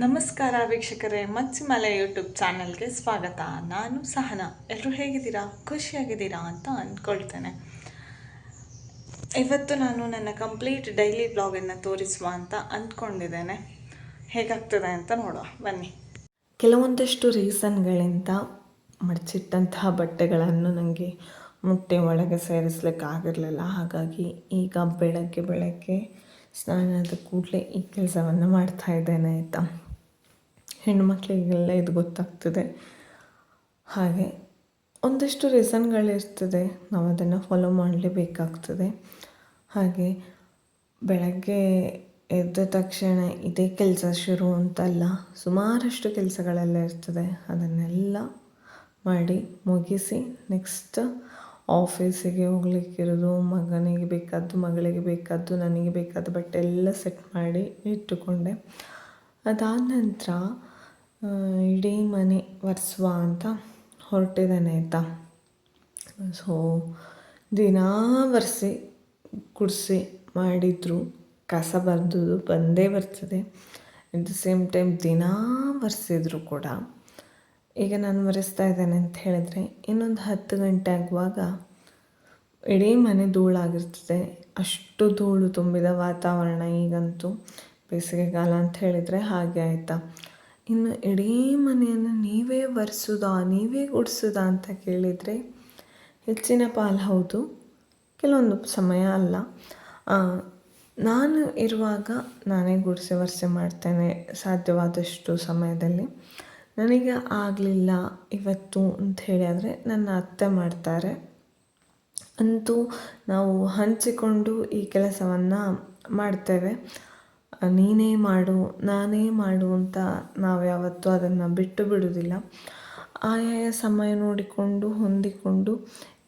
ನಮಸ್ಕಾರ ವೀಕ್ಷಕರೇ, ಮಚ್ಚಿಮಲೆ ಯೂಟ್ಯೂಬ್ ಚಾನಲ್ಗೆ ಸ್ವಾಗತ. ನಾನು ಸಹನಾ. ಎಲ್ಲರೂ ಹೇಗಿದ್ದೀರಾ, ಖುಷಿಯಾಗಿದ್ದೀರಾ ಅಂತ ಅಂದ್ಕೊಳ್ತೇನೆ. ಇವತ್ತು ನಾನು ನನ್ನ ಕಂಪ್ಲೀಟ್ ಡೈಲಿ ಬ್ಲಾಗನ್ನು ತೋರಿಸುವ ಅಂತ ಅಂದ್ಕೊಂಡಿದ್ದೇನೆ. ಹೇಗಾಗ್ತದೆ ಅಂತ ನೋಡುವ ಬನ್ನಿ. ಕೆಲವೊಂದಷ್ಟು ರೀಸನ್ಗಳಿಂದ ಮಡಚಿಟ್ಟಂತಹ ಬಟ್ಟೆಗಳನ್ನು ನನಗೆ ಮುಟ್ಟೆ ಒಳಗೆ ಸೇರಿಸ್ಲಿಕ್ಕೆ ಆಗಿರಲಿಲ್ಲ. ಹಾಗಾಗಿ ಈಗ ಬೆಳಗ್ಗೆ ಸ್ನಾನದ ಕೂಡಲೇ ಈ ಕೆಲಸವನ್ನು ಮಾಡ್ತಾ ಇದ್ದೇನೆ ಆಯಿತಾ. ಹೆಣ್ಣುಮಕ್ಕಳಿಗೆಲ್ಲ ಇದು ಗೊತ್ತಾಗ್ತದೆ. ಹಾಗೆ ಒಂದಷ್ಟು ರೀಸನ್ಗಳಿರ್ತದೆ, ನಾವು ಅದನ್ನು ಫಾಲೋ ಮಾಡಲೇಬೇಕಾಗ್ತದೆ. ಹಾಗೆ ಬೆಳಗ್ಗೆ ಎದ್ದ ತಕ್ಷಣ ಇದೇ ಕೆಲಸ ಶುರು ಅಂತಲ್ಲ, ಸುಮಾರಷ್ಟು ಕೆಲಸಗಳೆಲ್ಲ ಇರ್ತದೆ. ಅದನ್ನೆಲ್ಲ ಮಾಡಿ ಮುಗಿಸಿ ನೆಕ್ಸ್ಟ್ ಆಫೀಸಿಗೆ ಹೋಗ್ಲಿಕ್ಕಿರೋದು, ಮಗನಿಗೆ ಬೇಕಾದ್ದು, ಮಗಳಿಗೆ ಬೇಕಾದ್ದು, ನನಗೆ ಬೇಕಾದ ಬಟ್ಟೆ ಎಲ್ಲ ಸೆಟ್ ಮಾಡಿ ಇಟ್ಟುಕೊಂಡೆ. ಅದಾದ ನಂತರ ಇಡೀ ಮನೆ ಒರೆಸುವ ಅಂತ ಹೊರಟಿದ್ದೇನೆ ಆಯಿತಾ. ಸೊ ದಿನಾ ಒರೆಸಿ ಗುಡಿಸಿ ಮಾಡಿದ್ರು ಕಸ ಬಂದೇ ಬರ್ತದೆ. ಅಟ್ ದ ಸೇಮ್ ಟೈಮ್ ದಿನಾ ಒರೆಸಿದ್ರು ಕೂಡ ಈಗ ನಾನು ಒರೆಸ್ತಾ ಇದ್ದೇನೆ ಅಂತ ಹೇಳಿದ್ರೆ ಇನ್ನೊಂದು 10 ಗಂಟೆ ಆಗುವಾಗ ಇಡೀ ಮನೆ ಧೂಳಾಗಿರ್ತದೆ. ಅಷ್ಟು ಧೂಳು ತುಂಬಿದ ವಾತಾವರಣ. ಈಗಂತೂ ಬೇಸಿಗೆಗಾಲ ಅಂತ ಹೇಳಿದರೆ ಹಾಗೆ ಆಯಿತಾ. ಇನ್ನು ಇಡೀ ಮನೆಯನ್ನು ನೀವೇ ಒರೆಸೋದಾ, ನೀವೇ ಗುಡಿಸೋದಾ ಅಂತ ಕೇಳಿದರೆ ಹೆಚ್ಚಿನ ಪಾಲು ಹೌದು, ಕೆಲವೊಂದು ಸಮಯ ಅಲ್ಲ. ನಾನು ಇರುವಾಗ ನಾನೇ ಗುಡಿಸಿ ಒರೆಸಿ ಮಾಡ್ತೇನೆ ಸಾಧ್ಯವಾದಷ್ಟು ಸಮಯದಲ್ಲಿ. ನನಗೆ ಆಗಲಿಲ್ಲ ಇವತ್ತು ಅಂಥೇಳಿ ಆದರೆ ನನ್ನ ಅತ್ತೆ ಮಾಡ್ತಾರೆ. ಅಂತೂ ನಾವು ಹಂಚಿಕೊಂಡು ಈ ಕೆಲಸವನ್ನು ಮಾಡ್ತೇವೆ. ನೀನೇ ಮಾಡು, ನಾನೇ ಮಾಡು ಅಂತ ನಾವು ಯಾವತ್ತೂ ಅದನ್ನು ಬಿಟ್ಟು ಬಿಡೋದಿಲ್ಲ. ಆಯಾಯ ಸಮಯ ನೋಡಿಕೊಂಡು ಹೊಂದಿಕೊಂಡು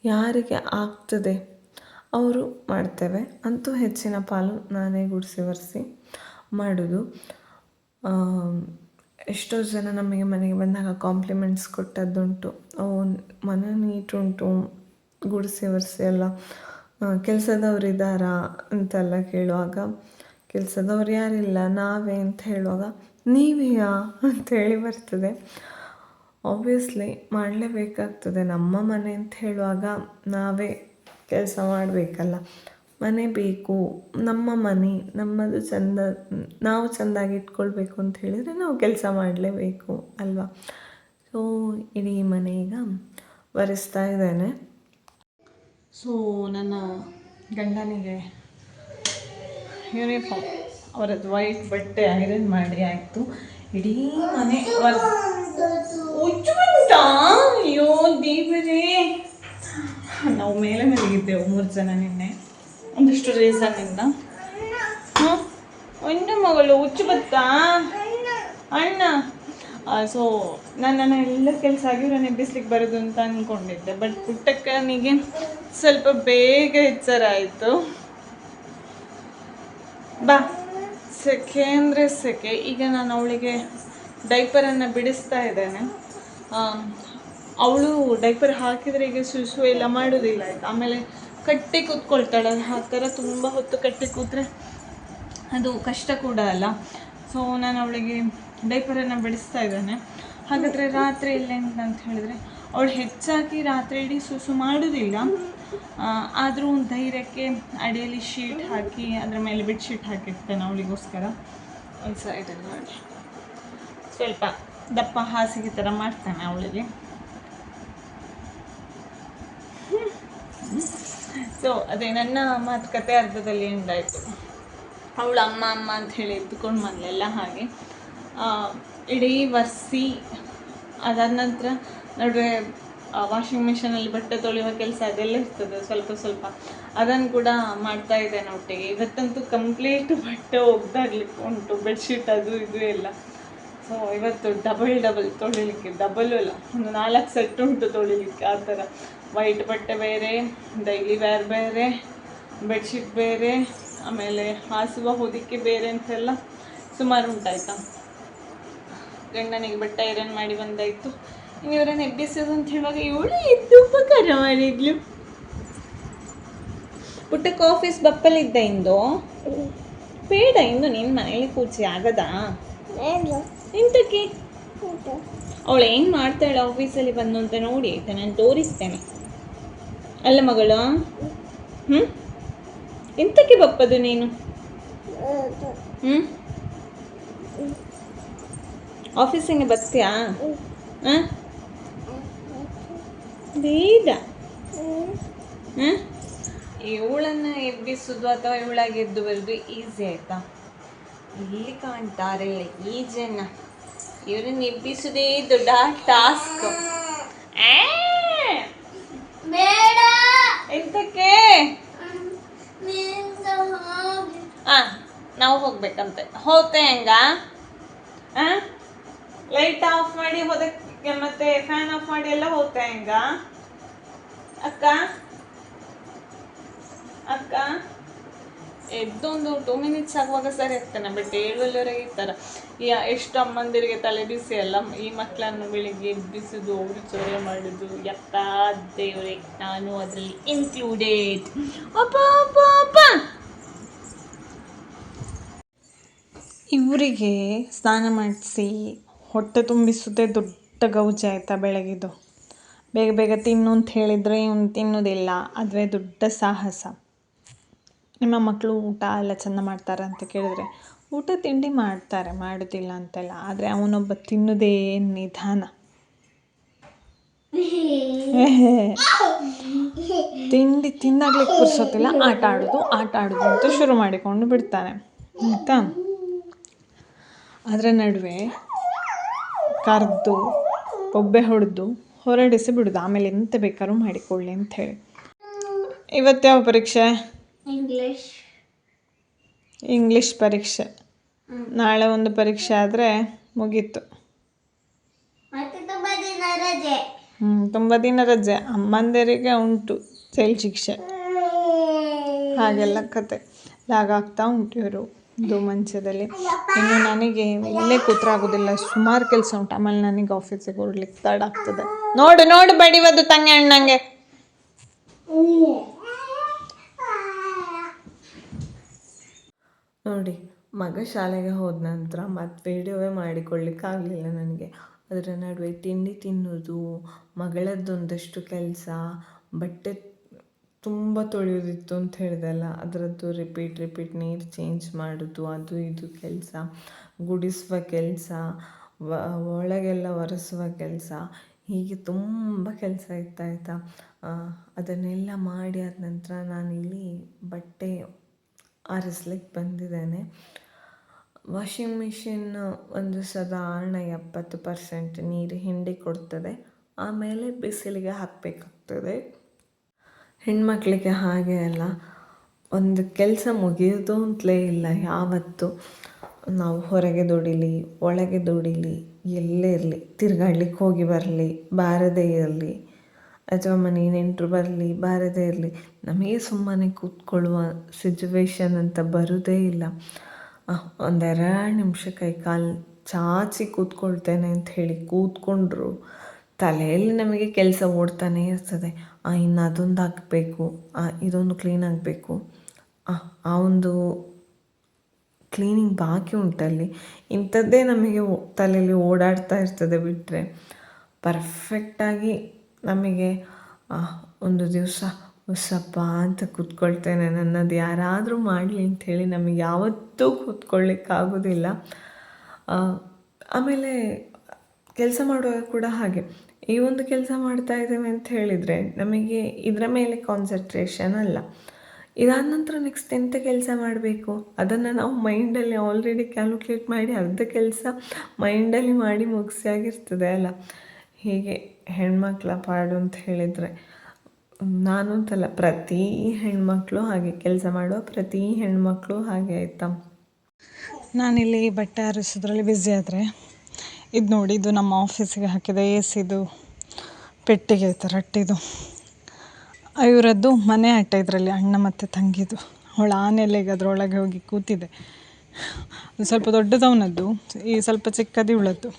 ಯಾರಿಗೆ ಆಗ್ತದೆ ಅವರು ಮಾಡ್ತೇವೆ. ಅಂತೂ ಹೆಚ್ಚಿನ ಪಾಲು ನಾನೇ ಗುಡಿಸಿ ಒರೆಸಿ ಮಾಡೋದು. ಎಷ್ಟೋ ಜನ ನಮಗೆ ಮನೆಗೆ ಬಂದಾಗ ಕಾಂಪ್ಲಿಮೆಂಟ್ಸ್ ಕೊಟ್ಟದ್ದುಂಟು. ಮನೆ ನೀಟುಂಟು, ಗುಡಿಸಿ ಒರೆಸಿ ಎಲ್ಲ. ಕೆಲಸದವರಿದ್ದಾರಾ ಅಂತೆಲ್ಲ ಕೇಳುವಾಗ ಕೆಲಸದವ್ರು ಯಾರಿಲ್ಲ ನಾವೇ ಅಂತ ಹೇಳುವಾಗ ನೀವೆಯಾ ಅಂಥೇಳಿ ಬರ್ತದೆ. ಆಬ್ವಿಯಸ್ಲಿ ಮಾಡಲೇಬೇಕಾಗ್ತದೆ. ನಮ್ಮ ಮನೆ ಅಂತ ಹೇಳುವಾಗ ನಾವೇ ಕೆಲಸ ಮಾಡಬೇಕಲ್ಲ. ಮನೆ ಬೇಕು, ನಮ್ಮ ಮನೆ ನಮ್ಮದು ಚೆಂದ, ನಾವು ಚೆಂದಾಗಿ ಇಟ್ಕೊಳ್ಬೇಕು ಅಂತ ಹೇಳಿದರೆ ನಾವು ಕೆಲಸ ಮಾಡಲೇಬೇಕು ಅಲ್ವಾ. ಸೊ ಇಡೀ ಮನೆ ಈಗ ಒರೆಸ್ತಾ ಇದ್ದೇನೆ. ಸೊ ನನ್ನ ಗಂಡನಿಗೆ ಯೂನಿಫಾರ್ಮ್ ಅವರದ್ದು ವೈಟ್ ಬಟ್ಟೆ ಐರನ್ ಮಾಡಿ ಆಯಿತು. ಇಡೀ ಮನೆ ಅಯ್ಯೋ ದೇವರೇ, ನಾವು ಮೇಲೆ ಮಲಗಿದ್ದೆವು 3 ಜನ ನಿನ್ನೆ ಒಂದಷ್ಟು ರೀಸನ್ನಿಂದ. ಒಂದು ಮಗಳು ಹುಚ್ಚು ಬತ್ತಾ ಅಣ್ಣ. ಸೊ ನನ್ನ ಎಲ್ಲ ಕೆಲಸ ಆಗಿ ಇವರನ್ನು ಎಬ್ಬಿಸ್ಲಿಕ್ಕೆ ಬರೋದು ಅಂತ ಅಂದ್ಕೊಂಡಿದ್ದೆ. ಬಟ್ ಪುಟ್ಟಕ್ಕನಿಗೆ ಸ್ವಲ್ಪ ಬೇಗ ಎಚ್ಚರ ಆಯಿತು. ಬಾ ಸೆಕೆ ಅಂದರೆ ಸೆಕೆ. ಈಗ ನಾನು ಅವಳಿಗೆ ಡೈಪರನ್ನು ಬಿಡಿಸ್ತಾ ಇದ್ದೇನೆ. ಅವಳು ಡೈಪರ್ ಹಾಕಿದರೆ ಈಗ ಸುಸು ಎಲ್ಲ ಮಾಡೋದಿಲ್ಲ ಆಯಿತು. ಆಮೇಲೆ ಕಟ್ಟಿ ಕೂತ್ಕೊಳ್ತಾಳೆ. ಆ ಥರ ತುಂಬ ಹೊತ್ತು ಕಟ್ಟಿ ಕೂತ್ರೆ ಅದು ಕಷ್ಟ ಕೂಡ ಅಲ್ಲ. ಸೊ ನಾನು ಅವಳಿಗೆ ಡೈಪರನ್ನು ಬಿಡಿಸ್ತಾ ಇದ್ದೇನೆ. ಹಾಗಾದರೆ ರಾತ್ರಿ ಇಲ್ಲ ಅಂತ ಹೇಳಿದರೆ ಅವಳು ಹೆಚ್ಚಾಗಿ ರಾತ್ರಿ ಇಡೀ ಸುಸು ಮಾಡೋದಿಲ್ಲ. ಆದರೂ ಧೈರ್ಯಕ್ಕೆ ಅಡಿಯಲ್ಲಿ ಶೀಟ್ ಹಾಕಿ ಅದರ ಮೇಲೆ ಬೆಡ್ಶೀಟ್ ಹಾಕಿರ್ತೇನೆ ಅವಳಿಗೋಸ್ಕರ. ಒಂದು ಸೈಡಲ್ಲಿ ನೋಡಿ ಸ್ವಲ್ಪ ದಪ್ಪ ಹಾಸಿಗೆ ಥರ ಮಾಡ್ತೇನೆ ಅವಳಿಗೆ. ಸೊ ಅದೇ ನನ್ನ ಮಾತುಕತೆ ಅರ್ಧದಲ್ಲಿ ಎಂದಾಯಿತು. ಅವಳು ಅಮ್ಮ ಅಂತ ಹೇಳಿ ಎದ್ದುಕೊಂಡು ಮನೆಯೆಲ್ಲ ಹಾಗೆ ಇಡೀ ಒರೆಸಿ ಅದಾದ ನಂತರ ನಡುವೆ ವಾಷಿಂಗ್ ಮಿಷಿನಲ್ಲಿ ಬಟ್ಟೆ ತೊಳೆಯುವ ಕೆಲಸ ಅದೆಲ್ಲ ಇರ್ತದೆ ಸ್ವಲ್ಪ. ಅದನ್ನು ಕೂಡ ಮಾಡ್ತಾ ಇದ್ದೇನೆ ಒಟ್ಟಿಗೆ. ಇವತ್ತಂತೂ ಕಂಪ್ಲೀಟ್ ಬಟ್ಟೆ ಒಗ್ದಾಗ್ಲಿಕ್ಕೆ ಉಂಟು, ಬೆಡ್ಶೀಟ್ ಅದು ಇದು ಎಲ್ಲ. ಸೊ ಇವತ್ತು ಡಬಲ್ ತೊಳಿಲಿಕ್ಕೆ, ಡಬಲ್ಲು ಇಲ್ಲ, ಒಂದು 4 ಸೆಟ್ ಉಂಟು ತೊಳಿಲಿಕ್ಕೆ. ಆ ಥರ ವೈಟ್ ಬಟ್ಟೆ ಬೇರೆ, ಡೈಲಿ ವೇರ್ ಬೇರೆ, ಬೆಡ್ಶೀಟ್ ಬೇರೆ, ಆಮೇಲೆ ಹಾಸುವ ಹೊದಿಕೆ ಬೇರೆ ಅಂತೆಲ್ಲ ಸುಮಾರು ಉಂಟಾಯ್ತಾ. ಗಂಡನಿಗೆ ಬಟ್ಟೆ ಐರನ್ ಮಾಡಿ ಬಂದಾಯಿತು. ಇನ್ನು ಇವರನ್ನು ಎಬ್ಬಿಸೋದು ಅಂತ ಹೇಳುವಾಗ ಇವಳು ಎದ್ದು ಉಪಕಾರ ಮಾಡಿದ್ಲು. ಪುಟ್ಟಕ್ಕೆ ಆಫೀಸ್ ಬಪ್ಪಲಿದ್ದ ಇಂದು ಬೇಡ, ಇಂದು ನಿನ್ನ ಮನೇಲಿ ಕೂಚಿ ಆಗದಾ ಎಂತಕ್ಕೆ ಅವಳು ಏನು ಮಾಡ್ತಾಳೆ ಆಫೀಸಲ್ಲಿ ಬಂದು ಅಂತ ನೋಡಿ ಆಯ್ತಾ, ನಾನು ತೋರಿಸ್ತೇನೆ. ಅಲ್ಲ ಮಗಳು, ಹ್ಞೂ ಎಂತಕ್ಕೆ ಬಪ್ಪದು ನೀನು? ಹ್ಞೂ ಆಫೀಸಿಗೆ ಬರ್ತೀಯಾ? ಹಾಂ ಬೇಡ. ಹಾಂ ಇವಳನ್ನು ಎಬ್ಬಿಸೋದು ಅಥವಾ ಇವಳಾಗಿ ಎದ್ದು ಬರೋದು ಈಸಿ ಆಯಿತಾ? ಇಲ್ಲಿ ಕಾಣ್ತಾರಲ್ಲ ಈ ಜನ, ಇವರನ್ನು ಎಬ್ಬಿಸೋದೇ ದೊಡ್ಡ ಟಾಸ್ಕ್. ಎಂತಕ್ಕೆ? ಹಾಂ ನಾವು ಹೋಗ್ಬೇಕಂತೆ. ಹೋಗ್ತೆ ಹೆಂಗ? ಹಾಂ ಲೈಟ್ ಆಫ್ ಮಾಡಿ ಹೋದಕ್ಕೆ ಮತ್ತೆ ಫ್ಯಾನ್ ಆಫ್ ಮಾಡಿ ಎಲ್ಲ ಹೋಗ್ತಾ ಹೆಂಗ ಅಕ್ಕ? ಅಕ್ಕ ಎದ್ದೊಂದು 2 ಮಿನಿಟ್ಸ್ ಆಗುವಾಗ ಸರಿ ಆಗ್ತಾನೆ, ಬಟ್ 7 ಇರ್ತಾರ. ಎಷ್ಟು ಅಮ್ಮಂದಿರಿಗೆ ತಲೆ ಬಿಸಿ ಅಲ್ಲ ಈ ಮಕ್ಕಳನ್ನು ಬೆಳಿಗ್ಗೆ ಎಬ್ಬಿಸುದು, ಅವರು ಚೋರೆ ಮಾಡೋದು. ಯಪ್ಪ ದೇವ್ರೆ, ನಾನು ಅದರಲ್ಲಿ ಇನ್ಕ್ಲೂಡೆಡ್. ಅಪ್ಪ ಅಪ್ಪ ಅಪ್ಪ. ಇವರಿಗೆ ಸ್ನಾನ ಮಾಡಿಸಿ ಹೊಟ್ಟೆ ತುಂಬಿಸೋದೇ ದೊಡ್ಡ ಗೌಜಿ ಆಯಿತಾ ಬೆಳಗಿದ್ದು. ಬೇಗ ಬೇಗ ತಿನ್ನು ಅಂತ ಹೇಳಿದರೆ ಇವನು ತಿನ್ನೋದಿಲ್ಲ, ಅದುವೇ ದೊಡ್ಡ ಸಾಹಸ. ನಿಮ್ಮ ಮಕ್ಕಳು ಊಟ ಎಲ್ಲ ಚೆಂದ ಮಾಡ್ತಾರೆ ಅಂತ ಕೇಳಿದ್ರೆ ಊಟ ತಿಂಡಿ ಮಾಡ್ತಾರೆ, ಮಾಡೋದಿಲ್ಲ ಅಂತೆಲ್ಲ. ಆದರೆ ಅವನೊಬ್ಬ ತಿನ್ನೋದೇ ನಿಧಾನ. ತಿಂಡಿ ತಿನ್ನಾಗ್ಲಿಕ್ಕೆ ಕೂರಿಸೋತಿಲ್ಲ, ಆಟ ಆಡೋದು ಅಂತ ಶುರು ಮಾಡಿಕೊಂಡು ಬಿಡ್ತಾನೆ ಆಯಿತಾ. ಅದರ ನಡುವೆ ಕರೆದು ಬೊಬ್ಬೆ ಹೊಡೆದು ಹೊರಡಿಸಿ ಬಿಡೋದು, ಆಮೇಲೆ ಎಂತ ಬೇಕಾದ್ರೂ ಮಾಡಿಕೊಳ್ಳಿ ಅಂಥೇಳಿ. ಇವತ್ತು ಯಾವ ಪರೀಕ್ಷೆ? ಇಂಗ್ಲೀಷ್ ಪರೀಕ್ಷೆ. ನಾಳೆ ಒಂದು ಪರೀಕ್ಷೆ ಆದರೆ ಮುಗೀತು. ತುಂಬ ದಿನ ರಜೆ. ಅಮ್ಮಂದಿರಿಗೆ ಉಂಟು ಜೈಲು ಶಿಕ್ಷೆ, ಹಾಗೆಲ್ಲ ಕತೆ ಲಾಗಾಗ್ತಾ ಉಂಟು ಇವರು ಇದು ಮಂಚದಲ್ಲಿ. ಇನ್ನು ನನಗೆ ಇಲ್ಲೇ ಕೂತ್ರಾಗೋದಿಲ್ಲ, ಸುಮಾರು ಕೆಲಸ ಉಂಟು. ಆಮೇಲೆ ನನಗೆ ಆಫೀಸಿಗೆ ಹೊರಡ್ಲಿಕ್ಕೆ ತಡ ಆಗ್ತದೆ. ನೋಡು ಬಡಿವದು ತಂಗಿ ಅಣ್ಣಂಗೆ. ನೋಡಿ, ಮಗ ಶಾಲೆಗೆ ಹೋದ ನಂತರ ಮತ್ತೆ ವಿಡಿಯೋವೇ ಮಾಡಿಕೊಳ್ಳಿಕ್ಕಾಗಲಿಲ್ಲ ನನಗೆ. ಅದರ ನಡುವೆ ತಿಂಡಿ ತಿನ್ನೋದು, ಮಗಳದ್ದೊಂದಷ್ಟು ಕೆಲಸ, ಬಟ್ಟೆ ತುಂಬ ತೊಳೆಯೋದಿತ್ತು ಅಂತ ಹೇಳಿದೆಲ್ಲ ಅದರದ್ದು ರಿಪೀಟ್ ನೀರು ಚೇಂಜ್ ಮಾಡೋದು, ಅದು ಇದು ಕೆಲಸ, ಗುಡಿಸುವ ಕೆಲಸ, ಒಳಗೆಲ್ಲ ಒರೆಸುವ ಕೆಲಸ, ಹೀಗೆ ತುಂಬ ಕೆಲಸ ಇತ್ತಾಯಿತಾ. ಅದನ್ನೆಲ್ಲ ಮಾಡಿ ಆದ ನಂತರ ನಾನಿಲ್ಲಿ ಬಟ್ಟೆ ಆರಿಸ್ಲಿಕ್ಕೆ ಬಂದಿದ್ದೇನೆ. ವಾಷಿಂಗ್ ಮಿಷಿನ್ ಒಂದು ಸಾಧಾರಣ 70% ನೀರು ಹಿಂಡಿ ಕೊಡ್ತದೆ, ಆಮೇಲೆ ಬಿಸಿಲಿಗೆ ಹಾಕಬೇಕಾಗ್ತದೆ. ಹೆಣ್ಮಕ್ಳಿಗೆ ಹಾಗೆ ಅಲ್ಲ, ಒಂದು ಕೆಲಸ ಮುಗಿಯೋದು ಅಂತಲೇ ಇಲ್ಲ ಯಾವತ್ತು. ನಾವು ಹೊರಗೆ ದುಡಿಲಿ, ಒಳಗೆ ದುಡಿಲಿ, ಎಲ್ಲೇ ಇರಲಿ, ತಿರುಗಾಡ್ಲಿಕ್ಕೆ ಹೋಗಿ ಬರಲಿ, ಬಾರದೇ ಇರಲಿ, ಅಥವಾ ಮನೆ ನೆಂಟರು ಬರಲಿ, ಬಾರದೇ ಇರಲಿ, ನಮಗೆ ಸುಮ್ಮನೆ ಕೂತ್ಕೊಳ್ಳುವ ಸಿಚುವೇಶನ್ ಅಂತ ಬರೋದೇ ಇಲ್ಲ. 1-2 ನಿಮಿಷ ಕೈಕಾಲು ಚಾಚಿ ಕೂತ್ಕೊಳ್ತೇನೆ ಅಂತ ಹೇಳಿ ಕೂತ್ಕೊಂಡ್ರು ತಲೆಯಲ್ಲಿ ನಮಗೆ ಕೆಲಸ ಓಡ್ತಾನೆ ಇರ್ತದೆ. ಇನ್ನು ಅದೊಂದು ಹಾಕಬೇಕು, ಇದೊಂದು ಕ್ಲೀನ್ ಆಗಬೇಕು, ಆ ಒಂದು ಕ್ಲೀನಿಂಗ್ ಬಾಕಿ ಉಂಟಲ್ಲಿ, ಇಂಥದ್ದೇ ನಮಗೆ ತಲೆಯಲ್ಲಿ ಓಡಾಡ್ತಾ ಇರ್ತದೆ. ಬಿಟ್ಟರೆ ಪರ್ಫೆಕ್ಟಾಗಿ ನಮಗೆ ಒಂದು ದಿವಸ ಹೊಸಪ್ಪ ಅಂತ ಕೂತ್ಕೊಳ್ತೇನೆ, ನನ್ನದು ಯಾರಾದರೂ ಮಾಡಲಿ ಅಂಥೇಳಿ ನಮಗೆ ಯಾವತ್ತೂ ಕೂತ್ಕೊಳ್ಳಿಕ್ಕಾಗೋದಿಲ್ಲ. ಆಮೇಲೆ ಕೆಲಸ ಮಾಡುವಾಗ ಕೂಡ ಹಾಗೆ, ಈ ಒಂದು ಕೆಲಸ ಮಾಡ್ತಾ ಇದ್ದೇವೆ ಅಂತ ಹೇಳಿದರೆ ನಮಗೆ ಇದರ ಮೇಲೆ ಕಾನ್ಸಂಟ್ರೇಷನ್ ಅಲ್ಲ. ಇದಾದ ನಂತರ ನೆಕ್ಸ್ಟ್ ಎಂಥ ಕೆಲಸ ಮಾಡಬೇಕು ಅದನ್ನು ನಾವು ಮೈಂಡಲ್ಲಿ ಆಲ್ರೆಡಿ ಕ್ಯಾಲ್ಕುಲೇಟ್ ಮಾಡಿ ಅರ್ಧ ಕೆಲಸ ಮೈಂಡಲ್ಲಿ ಮಾಡಿ ಮುಗಿಸಿಯಾಗಿರ್ತದೆ ಅಲ್ಲ. ಹೀಗೆ ಹೆಣ್ಮಕ್ಳ ಪಾಡು ಅಂತ ಹೇಳಿದರೆ, ನಾನು ಅಂತಲ್ಲ, ಪ್ರತಿ ಹೆಣ್ಮಕ್ಳು ಹಾಗೆ, ಕೆಲಸ ಮಾಡುವ ಪ್ರತಿ ಹೆಣ್ಮಕ್ಳು ಹಾಗೆ ಆಯಿತಾ. ನಾನಿಲ್ಲಿ ಬಟ್ಟೆ ಆರಿಸೋದ್ರಲ್ಲಿ ಬ್ಯುಸಿ ಆದರೆ, ಇದು ನೋಡಿ, ಇದು ನಮ್ಮ ಆಫೀಸಿಗೆ ಹಾಕಿದ AC ಪೆಟ್ಟಿಗೆ ಆಯಿತಾ, ರಟ್ಟಿದು. ಇವರದ್ದು ಮನೆ ಆಟ, ಇದರಲ್ಲಿ ಅಣ್ಣ ಮತ್ತು ತಂಗಿದು. ಅವಳು ಆನೆಲೆಗೆ ಅದರೊಳಗೆ ಹೋಗಿ ಕೂತಿದೆ. ಅದು ಸ್ವಲ್ಪ ದೊಡ್ಡದವನದ್ದು, ಈ ಸ್ವಲ್ಪ ಚಿಕ್ಕದು ಇವಳದ್ದು.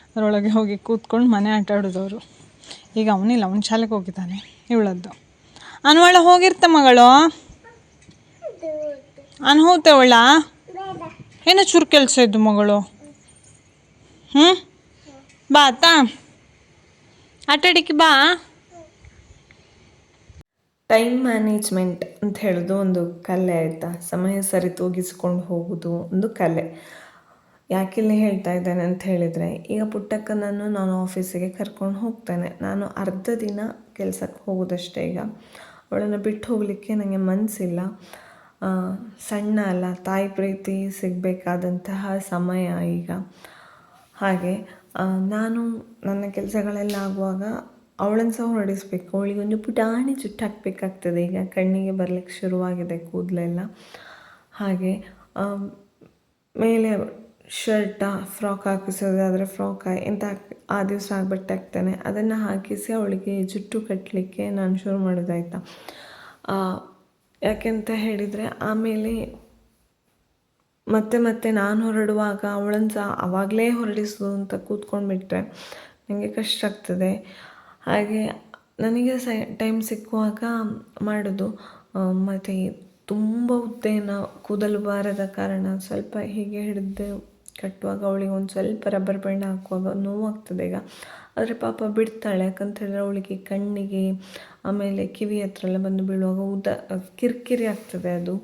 ಅದರೊಳಗೆ ಹೋಗಿ ಕೂತ್ಕೊಂಡು ಮನೆ ಆಟ ಆಡೋದವರು. ಈಗ ಅವನಿಲ್ಲ, ಅವನು ಶಾಲೆಗೆ ಹೋಗಿದ್ದಾನೆ. ಇವಳದ್ದು ಅನ್ವಳ ಹೋಗಿರ್ತ ಮಗಳು, ಹೋಗ್ತೇವಳ ಏನೋ ಚೂರು ಕೆಲಸ ಇದ್ದು ಮಗಳು. ಹ್ಞೂ ಬಾ ಆತಾ ಆಟಾಡಿಕೆ ಬಾ. ಟೈಮ್ ಮ್ಯಾನೇಜ್ಮೆಂಟ್ ಅಂತ ಹೇಳೋದು ಒಂದು ಕಲೆ ಆಯಿತಾ. ಸಮಯ ಸರಿ ತೂಗಿಸ್ಕೊಂಡು ಹೋಗೋದು ಒಂದು ಕಲೆ. ಯಾಕಿಲ್ಲಿ ಹೇಳ್ತಾ ಇದ್ದೇನೆ ಅಂತ ಹೇಳಿದರೆ, ಈಗ ಪುಟ್ಟಕ್ಕನನ್ನು ನಾನು ಆಫೀಸಿಗೆ ಕರ್ಕೊಂಡು ಹೋಗ್ತೇನೆ. ನಾನು ಅರ್ಧ ದಿನ ಕೆಲಸಕ್ಕೆ ಹೋಗೋದಷ್ಟೇ. ಈಗ ಅವಳನ್ನು ಬಿಟ್ಟು ಹೋಗಲಿಕ್ಕೆ ನನಗೆ ಮನಸ್ಸಿಲ್ಲ. ಸಣ್ಣ ಅಲ್ಲ, ತಾಯಿ ಪ್ರೀತಿ ಸಿಗಬೇಕಾದಂತಹ ಸಮಯ ಈಗ. ಹಾಗೆ ನಾನು ನನ್ನ ಕೆಲಸಗಳೆಲ್ಲ ಆಗುವಾಗ ಅವಳನ್ನು ಸಹ ಹೊರಡಿಸ್ಬೇಕು. ಅವಳಿಗೊಂದು ಪುಟಾಣಿ ಜುಟ್ಟು ಹಾಕಬೇಕಾಗ್ತದೆ. ಈಗ ಕಣ್ಣಿಗೆ ಬರಲಿಕ್ಕೆ ಶುರುವಾಗಿದೆ ಕೂದಲೆಲ್ಲ. ಹಾಗೆ ಮೇಲೆ ಶರ್ಟ ಫ್ರಾಕ್ ಹಾಕಿಸೋದಾದರೆ ಫ್ರಾಕ ಎಂತ ಆ ದಿವಸ ಬಟ್ಟೆ ಹಾಕ್ತೇನೆ. ಅದನ್ನು ಹಾಕಿಸಿ ಅವಳಿಗೆ ಜುಟ್ಟು ಕಟ್ಟಲಿಕ್ಕೆ ನಾನು ಶುರು ಮಾಡೋದಾಯ್ತಾ. ಯಾಕೆಂತ ಹೇಳಿದರೆ ಆಮೇಲೆ ಮತ್ತೆ ನಾನು ಹೊರಡುವಾಗ ಅವಳನ್ನು ಸಹ ಆವಾಗಲೇ ಹೊರಡಿಸು ಅಂತ ಕೂತ್ಕೊಂಡ್ಬಿಟ್ರೆ ನನಗೆ ಕಷ್ಟ ಆಗ್ತದೆ. ಹಾಗೆ ನನಗೆ ಟೈಮ್ ಸಿಕ್ಕುವಾಗ ಮಾಡೋದು. ಮತ್ತು ತುಂಬ ಉದ್ದೆನ ಕೂದಲು ಬಾರದ ಕಾರಣ ಸ್ವಲ್ಪ ಹೀಗೆ ಹಿಡಿದು ಕಟ್ಟುವಾಗ ಅವಳಿಗೆ ಒಂದು ಸ್ವಲ್ಪ ರಬ್ಬರ್ ಬ್ಯಾಂಡ್ ಹಾಕುವಾಗ ನೋವಾಗ್ತದೆ ಈಗ. ಆದರೆ ಪಾಪ ಬಿಡ್ತಾಳೆ. ಯಾಕಂತ ಹೇಳಿದ್ರೆ ಅವಳಿಗೆ ಕಣ್ಣಿಗೆ ಆಮೇಲೆ ಕಿವಿ ಹತ್ರ ಎಲ್ಲ ಬಂದು ಬೀಳುವಾಗ ಕಿರಿಕಿರಿ ಆಗ್ತದೆ ಅದು.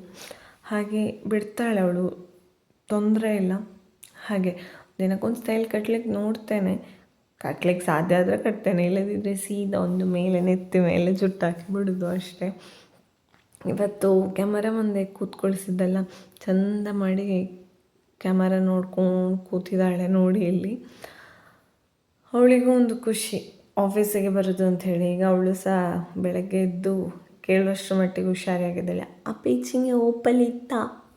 ಹಾಗೆ ಬಿಡ್ತಾಳೆ ಅವಳು, ತೊಂದರೆ ಇಲ್ಲ. ಹಾಗೆ ದಿನಕ್ಕೊಂದು ಸ್ಟೈಲ್ ಕಟ್ಲಿಕ್ಕೆ ನೋಡ್ತೇನೆ. ಕಟ್ಲಿಕ್ಕೆ ಸಾಧ್ಯ ಆದರೆ ಕಟ್ತೇನೆ, ಇಲ್ಲದಿದ್ದರೆ ಸೀದಾ ಒಂದು ಮೇಲೆ ನೆತ್ತಿ ಮೇಲೆ ಜುಟ್ಟಾಕಿ ಬಿಡೋದು ಅಷ್ಟೇ. ಇವತ್ತು ಕ್ಯಾಮರಾ ಮುಂದೆ ಕೂತ್ಕೊಳಿಸಿದ್ದೆಲ್ಲ ಚಂದ ಮಾಡಿ ಕ್ಯಾಮರಾ ನೋಡ್ಕೊಂಡು ಕೂತಿದ್ದಾಳೆ ನೋಡಿ. ಇಲ್ಲಿ ಅವಳಿಗೂ ಒಂದು ಖುಷಿ ಆಫೀಸಿಗೆ ಬರೋದು ಅಂಥೇಳಿ. ಈಗ ಅವಳು ಸಹ ಬೆಳಗ್ಗೆ ಎದ್ದು ಕೇಳುವಷ್ಟರ ಮಟ್ಟಿಗೆ ಹುಷಾರಾಗಿದ್ದಾಳೆ. ಆ ಪೀಚಿಂಗೆ ಓಪಲಿತ್ತ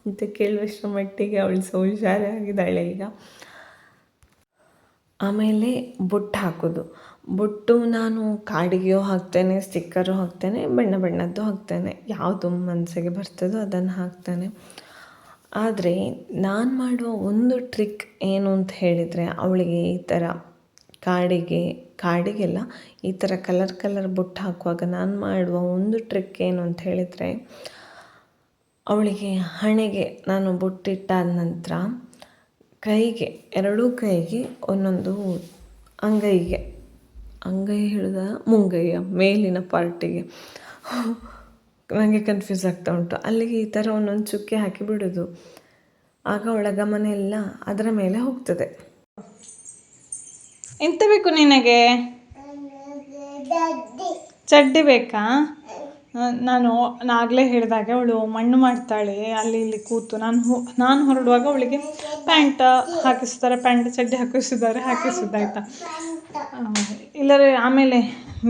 ಅಂತ ಕೇಳುವಷ್ಟರ ಮಟ್ಟಿಗೆ ಅವಳು ಸಹ ಹುಷಾರಾಗಿದ್ದಾಳೆ ಈಗ. ಆಮೇಲೆ ಬೊಟ್ಟು ಹಾಕೋದು. ಬೊಟ್ಟು ನಾನು ಕಾಡಿಗೆಯೂ ಹಾಕ್ತೇನೆ, ಸ್ಟಿಕ್ಕರು ಹಾಕ್ತೇನೆ, ಬಣ್ಣ ಬಣ್ಣದ್ದು ಹಾಕ್ತೇನೆ. ಯಾವುದು ಮನಸ್ಸಿಗೆ ಬರ್ತದೋ ಅದನ್ನು ಹಾಕ್ತೇನೆ. ಆದರೆ ನಾನು ಮಾಡುವ ಒಂದು ಟ್ರಿಕ್ ಏನು ಅಂತ ಹೇಳಿದರೆ, ಅವಳಿಗೆ ಈ ಥರ ಕಾಡಿಗೆಲ್ಲ ಈ ಥರ ಕಲರ್ ಬೊಟ್ಟು ಹಾಕುವಾಗ ನಾನು ಮಾಡುವ ಒಂದು ಟ್ರಿಕ್ ಏನು ಅಂತ ಹೇಳಿದರೆ, ಅವಳಿಗೆ ಹಣೆಗೆ ನಾನು ಬೊಟ್ಟಿಟ್ಟಾದ ನಂತರ ಕೈಗೆ, ಎರಡೂ ಕೈಗೆ ಒಂದೊಂದು ಅಂಗೈ ಹಿಡಿದ ಮುಂಗೈಯ ಮೇಲಿನ ಪಾರ್ಟಿಗೆ ನನಗೆ ಕನ್ಫ್ಯೂಸ್ ಆಗ್ತಾ ಉಂಟು. ಅಲ್ಲಿಗೆ ಈ ಥರ ಒಂದೊಂದು ಚುಕ್ಕೆ ಹಾಕಿ ಬಿಡೋದು. ಆಗ ಅವಳ ಗಮನ ಎಲ್ಲ ಅದರ ಮೇಲೆ ಹೋಗ್ತದೆ. ಎಂತ ಬೇಕು ನಿನಗೆ? ಚಡ್ಡಿ ಬೇಕಾ? ನಾನು ಆಗಲೇ ಹೇಳಿದಾಗೆ ಅವಳು ಮಣ್ಣು ಮಾಡ್ತಾಳೆ ಅಲ್ಲಿ ಇಲ್ಲಿ ಕೂತು. ನಾನು ಹೊರಡುವಾಗ ಅವಳಿಗೆ ಪ್ಯಾಂಟ್ ಹಾಕಿಸ್ತಾರೆ, ಪ್ಯಾಂಟ್ ಚಡ್ಡಿ ಹಾಕಿಸೋದಾಯ್ತಾ. ಇಲ್ಲರೆ ಆಮೇಲೆ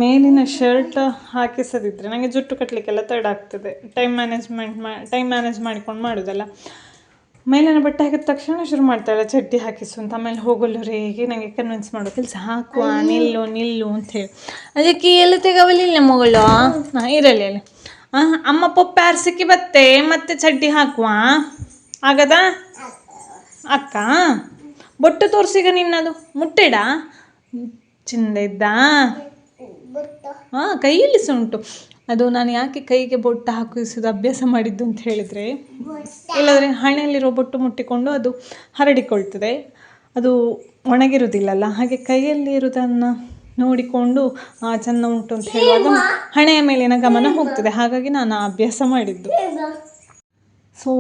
ಮೇಲಿನ ಶರ್ಟ್ ಹಾಕಿಸದಿದ್ದರೆ ನನಗೆ ಜುಟ್ಟು ಕಟ್ಟಲಿಕ್ಕೆಲ್ಲ ತಡ ಆಗ್ತದೆ. ಟೈಮ್ ಮ್ಯಾನೇಜ್ ಮಾಡಿಕೊಂಡು ಮಾಡೋದಲ್ಲ. ಮೇಲಿನ ಬಟ್ಟೆ ಹಾಕಿದ ತಕ್ಷಣ ಶುರು ಮಾಡ್ತಾಳೆ ಚಡ್ಡಿ ಹಾಕಿಸು ಅಂತ. ಆಮೇಲೆ ಹೋಗಲ್ಲವರೆಗೆ ನನಗೆ ಕನ್ವಿನ್ಸ್ ಮಾಡೋ ಕೆಲಸ. ಹಾಕುವ, ನಿಲ್ಲು ಅಂಥೇಳಿ. ಅದಕ್ಕೆ ಎಲ್ಲ ತೆಗವಲಿಲ್ಲ ಮಗಳು. ಇರಲಿ ಅಲ್ಲಿ ಅಮ್ಮ ಪಪ್ಪೆ ಆರಿಸಿಕ್ಕಿ ಬತ್ತೆ ಮತ್ತೆ ಚಡ್ಡಿ ಹಾಕುವ ಆಗದ ಅಕ್ಕ. ಬೊಟ್ಟು ತೋರಿಸಿಗ ನಿನ್ನದು ಮುಟ್ಟಿಡ ಚಿಂದ ಇದ್ದ. ಕೈಯಲ್ಲಿ ಸಹ ಉಂಟು ಅದು. ನಾನು ಯಾಕೆ ಕೈಗೆ ಬೊಟ್ಟು ಹಾಕಿಸೋದು ಅಭ್ಯಾಸ ಮಾಡಿದ್ದು ಅಂತ ಹೇಳಿದರೆ, ಇಲ್ಲದ್ರೆ ಹಣೆಯಲ್ಲಿರೋ ಬೊಟ್ಟು ಮುಟ್ಟಿಕೊಂಡು ಅದು ಹರಡಿಕೊಳ್ತದೆ, ಅದು ಒಣಗಿರೋದಿಲ್ಲಲ್ಲ. ಹಾಗೆ ಕೈಯಲ್ಲಿ ಇರೋದನ್ನು ನೋಡಿಕೊಂಡು ಚೆಂದ ಉಂಟು ಅಂತ ಹೇಳುವಾಗ ಹಣೆಯ ಮೇಲಿನ ಗಮನ ಹೋಗ್ತದೆ. ಹಾಗಾಗಿ ನಾನು ಅಭ್ಯಾಸ ಮಾಡಿದ್ದು. ಸೊ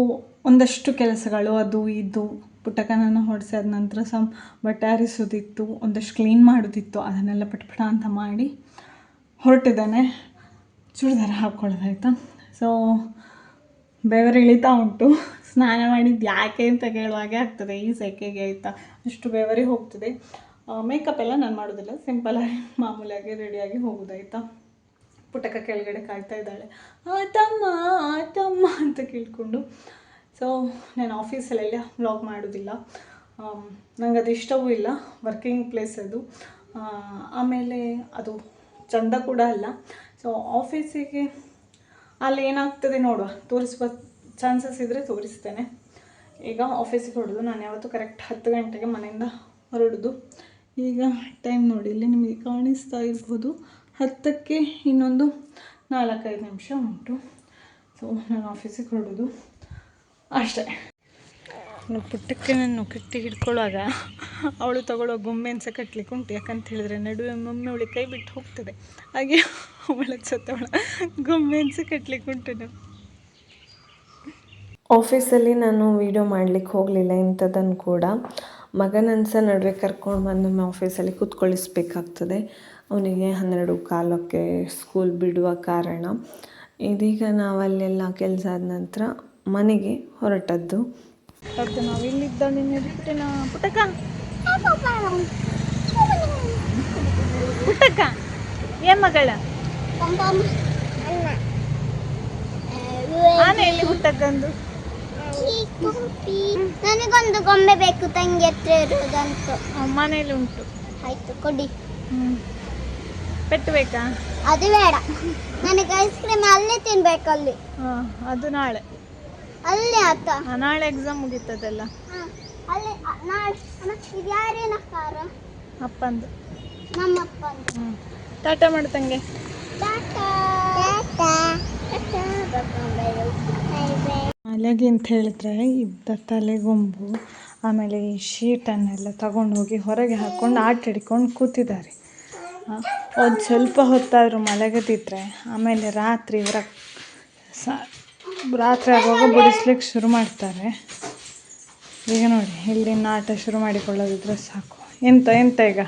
ಒಂದಷ್ಟು ಕೆಲಸಗಳು ಅದು ಇದು ಪುಟ್ಟಕ್ಕನನ್ನು ಹೊಡೆಸಾದ ನಂತರ ಬಟ್ಟೆ ಆರಿಸೋದಿತ್ತು, ಒಂದಷ್ಟು ಕ್ಲೀನ್ ಮಾಡೋದಿತ್ತು. ಅದನ್ನೆಲ್ಲ ಪಟಪಟ ಅಂತ ಮಾಡಿ ಹೊರಟಿದ್ದಾನೆ. ಚೂಡಿದಾರ ಹಾಕ್ಕೊಳ್ಳೋದಾಯ್ತಾ. ಸೊ ಬೆವರು ಇಳಿತಾ ಉಂಟು. ಸ್ನಾನ ಮಾಡಿದ್ದು ಯಾಕೆ ಅಂತ ಕೇಳುವಾಗೆ ಆಗ್ತದೆ ಈ ಸೆಕೆಗೆ ಆಯಿತಾ. ಅಷ್ಟು ಬೆವರಿ ಹೋಗ್ತದೆ. ಮೇಕಪ್ ಎಲ್ಲ ನಾನು ಮಾಡೋದಿಲ್ಲ, ಸಿಂಪಲಾಗಿ ಮಾಮೂಲಿಯಾಗಿ ರೆಡಿಯಾಗಿ ಹೋಗೋದಾಯ್ತಾ. ಪುಟ್ಟಕ್ಕ ಕೆಳಗಡೆ ಕಾಯ್ತಾ ಇದ್ದಾಳೆ, ಆತಮ್ಮ ಅಂತ ಕೇಳಿಕೊಂಡು. ಸೊ ನಾನು ಆಫೀಸಲ್ಲೆಲ್ಲ ವ್ಲಾಗ್ ಮಾಡೋದಿಲ್ಲ, ನನಗೆ ಅದು ಇಷ್ಟವೂ ಇಲ್ಲ. ವರ್ಕಿಂಗ್ ಪ್ಲೇಸ್ ಅದು, ಆಮೇಲೆ ಅದು ಚಂದ ಕೂಡ ಅಲ್ಲ. ಸೊ ಆಫೀಸಿಗೆ ಅಲ್ಲಿ ಏನಾಗ್ತದೆ ನೋಡುವ, ತೋರಿಸುವ ಚಾನ್ಸಸ್ ಇದ್ದರೆ ತೋರಿಸ್ತೇನೆ. ಈಗ ಆಫೀಸಿಗೆ ಹೊರಡೋದು. ನಾನು ಯಾವತ್ತೂ ಕರೆಕ್ಟ್ 10 ಗಂಟೆಗೆ ಮನೆಯಿಂದ ಹೊರಡೋದು. ಈಗ ಟೈಮ್ ನೋಡಿ, ಇಲ್ಲಿ ನಿಮಗೆ ಕಾಣಿಸ್ತಾ ಇರ್ಬೋದು, 10ಕ್ಕೆ ಇನ್ನೊಂದು 4-5 ನಿಮಿಷ ಉಂಟು. ಸೊ ನಾನು ಆಫೀಸಿಗೆ ಹೊರಡೋದು ಅಷ್ಟೇ. ಪುಟ್ಟಕ್ಕನನ್ನು ಕಟ್ಟಿ ಹಿಡ್ಕೊಳ್ಳುವಾಗ ಅವಳು ತಗೊಳ್ಳೋ ಗೊಂಬೆನ ಸಹ ಕಟ್ಟಲಿಕ್ಕೆ ಉಂಟು. ಯಾಕಂತ ಹೇಳಿದ್ರೆ ನಡುವೆ ಅವಳಿಗೆ ಕೈ ಬಿಟ್ಟು ಹೋಗ್ತದೆ, ಹಾಗೆ ಅವಳ ಸತ್ತವಳ ಗೊಂಬೆನ ಸಹ ಕಟ್ಟಲಿಕ್ಕೆ ಉಂಟು ನಾವು. ಆಫೀಸಲ್ಲಿ ನಾನು ವೀಡಿಯೋ ಮಾಡಲಿಕ್ಕೆ ಹೋಗಲಿಲ್ಲ ಇಂಥದ್ದನ್ನು ಕೂಡ. ಮಗನನ್ನು ಸಹ ನಡುವೆ ಕರ್ಕೊಂಡು ಬಂದು ನಮ್ಮ ಆಫೀಸಲ್ಲಿ ಕೂತ್ಕೊಳ್ಳಿಸ್ಬೇಕಾಗ್ತದೆ. ಅವನಿಗೆ 12:15ಕ್ಕೆ ಸ್ಕೂಲ್ ಬಿಡುವ ಕಾರಣ ಇದೀಗ ನಾವಲ್ಲೆಲ್ಲ ಕೆಲಸ ಆದ ನಂತರ ಮನೆಗೆ ಹೊರಟದ್ದು. ಅದು ನಾವಿಲ್ಲಿದ್ದಾಳೆ ಬಿಟ್ಟೆನಾ ಪುಟ್ಟಕ್ಕ, ಪುಟ್ಟಕ್ಕ ಏನ್ ಮಗಳ ಆನೆ ಎಲ್ಲಿ ಪುಟ್ಟಕ್ಕಂದು? ನನಗೊಂದು ಗೊಂಬೆ ಬೇಕು ತಂಗಿ ಹತ್ರ ಇರುವುದಂತ. ಮನೇಲಿ ಉಂಟು. ಆಯ್ತು ಕೊಡಿ. ಪೆಟ್ಟು ಬೇಕಾ? ಅದು ಬೇಡ, ನನಗೆ ಐಸ್ ಕ್ರೀಮ್ ಅಲ್ಲೇ ತಿನ್ಬೇಕಲ್ಲಿ. ಅದು ನಾಳೆ ಅಲ್ಲೇ ಆತ. ನಾಳೆ ಎಕ್ಸಾಮ್ ಮುಗೀತದಲ್ಲ. ಅಲ್ಲೇ ನಾಳೆ. ಇದು ಯಾರೇನ ಕಾರ? ಅಪ್ಪಂದು. ನಮ್ಮಪ್ಪಂದು. ಟಾಟಾ ಮಾಡ್ತಂಗೆ. ಟಾಟಾ ಟಾಟಾ ಟಾಟಾ ಮಲೆಗೆ ಅಂತ ಹೇಳಿದ್ರೆ ಇದ್ದ ತಲೆಗೊಂಬು ಆಮೇಲೆ ಈ ಶೀಟನ್ನೆಲ್ಲ ತಗೊಂಡು ಹೋಗಿ ಹೊರಗೆ ಹಾಕ್ಕೊಂಡು ಆಟ ಹಿಡ್ಕೊಂಡು ಕೂತಿದ್ದಾರೆ. ಒಂದು ಸ್ವಲ್ಪ ಹೊತ್ತಾದರೂ ಮಲಗದಿದ್ದರೆ ಆಮೇಲೆ ರಾತ್ರಿ ಆಗುವಾಗ ಬಿಡಿಸ್ಲಿಕ್ಕೆ ಶುರು ಮಾಡ್ತಾರೆ. ಈಗ ನೋಡಿ ಇಲ್ಲಿನ ಆಟ ಶುರು ಮಾಡಿಕೊಳ್ಳೋದಿದ್ರೆ ಸಾಕು. ಎಂತ ಈಗ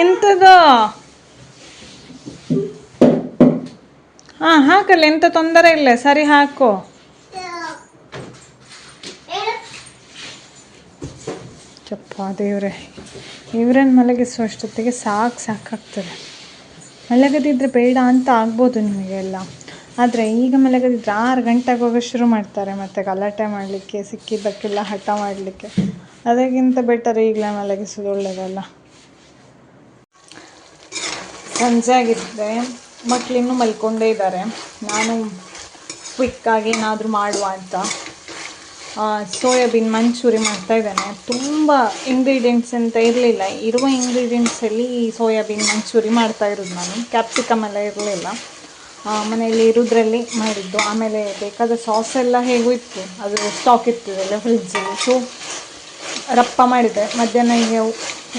ಎಂಥದ್ದು? ಹಾಕಲ್ಲ, ಎಂತ ತೊಂದರೆ ಇಲ್ಲ, ಸರಿ ಹಾಕು. ಚಪ್ಪ ದೇವ್ರೆ, ಇವ್ರನ್ನ ಮಲಗಿಸುವಷ್ಟೊತ್ತಿಗೆ ಸಾಕಾಗ್ತದೆ. ಮಲಗದಿದ್ರೆ ಬೇಡ ಅಂತ ಆಗ್ಬೋದು ನಿಮಗೆಲ್ಲ, ಆದರೆ ಈಗ ಮಲಗದಿದ್ರೆ 6 ಗಂಟೆಗೆ ಹೋಗಿ ಶುರು ಮಾಡ್ತಾರೆ ಮತ್ತೆ ಗಲಾಟೆ ಮಾಡಲಿಕ್ಕೆ, ಸಿಕ್ಕಿದ್ದಕ್ಕೆಲ್ಲ ಹಠ ಮಾಡಲಿಕ್ಕೆ. ಅದಕ್ಕಿಂತ ಬೆಟರ್ ಈಗಲೇ ಮಲಗಿಸೋದು ಒಳ್ಳೆಯದಲ್ಲ. ಸಂಜೆ ಆಗಿದ್ದರೆ ಮಕ್ಕಳು ಇನ್ನೂ ಮಲ್ಕೊಂಡೇ ಇದ್ದಾರೆ. ನಾನು ಕ್ವಿಕ್ಕಾಗಿ ಏನಾದರೂ ಮಾಡುವ ಅಂತ ಸೋಯಾಬೀನ್ ಮಂಚೂರಿ ಮಾಡ್ತಾಯಿದ್ದೇನೆ. ತುಂಬ ಇಂಗ್ರೀಡಿಯೆಂಟ್ಸ್ ಅಂತ ಇರಲಿಲ್ಲ, ಇರುವ ಇಂಗ್ರೀಡಿಯೆಂಟ್ಸಲ್ಲಿ ಸೋಯಾಬೀನ್ ಮಂಚೂರಿ ಮಾಡ್ತಾ ಇರೋದು ನಾನು. ಕ್ಯಾಪ್ಸಿಕಮ್ ಎಲ್ಲ ಇರಲಿಲ್ಲ, ಮನೆಯಲ್ಲಿ ಇರೋದ್ರಲ್ಲಿ ಮಾಡಿದ್ದು. ಆಮೇಲೆ ಬೇಕಾದ ಸಾಸ್ ಎಲ್ಲ ಹೇಗೂ ಇತ್ತು, ಅದು ಸ್ಟಾಕ್ ಇರ್ತದಲ್ಲ ಫ್ರಿಜ್ಜಲ್ಲಿ. ಸೊ ರಪ್ಪ ಮಾಡಿದೆ. ಮಧ್ಯಾಹ್ನ ಈಗ